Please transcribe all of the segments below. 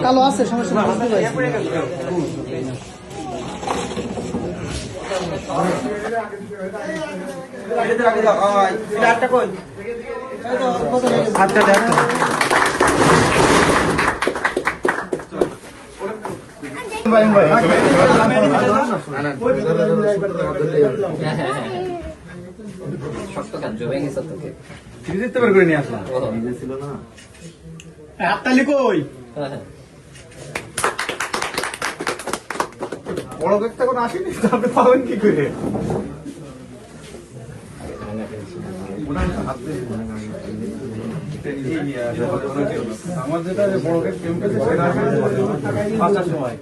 কালো আছে সমস্যা না বুঝতে পারছি হাততালি কই বড় একটা কোনো আসেনি আপনি পাবেন কি করে আমার যেটা বড় পাঁচটার সময়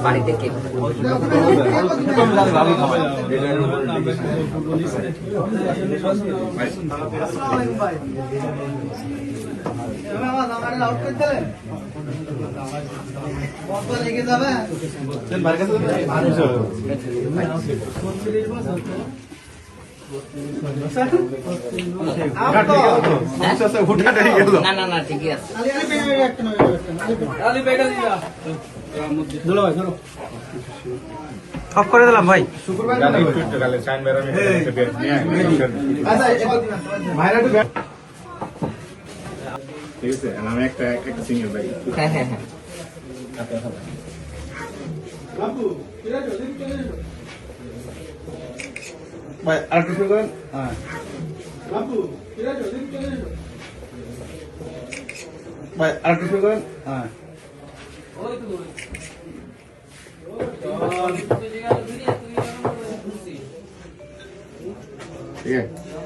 বাড়িতে কেক লেগে যাবে না না না ঠিকই আছে অফ করে দিলাম ভাই ঠিক আছে আমি একটা সিঙ্গেল ভাই হ্যাঁ হ্যাঁ হ্যাঁ ভাই আরেকটু শুরু করেন ভাই আরেকটু শুরু করেন ঠিক আছে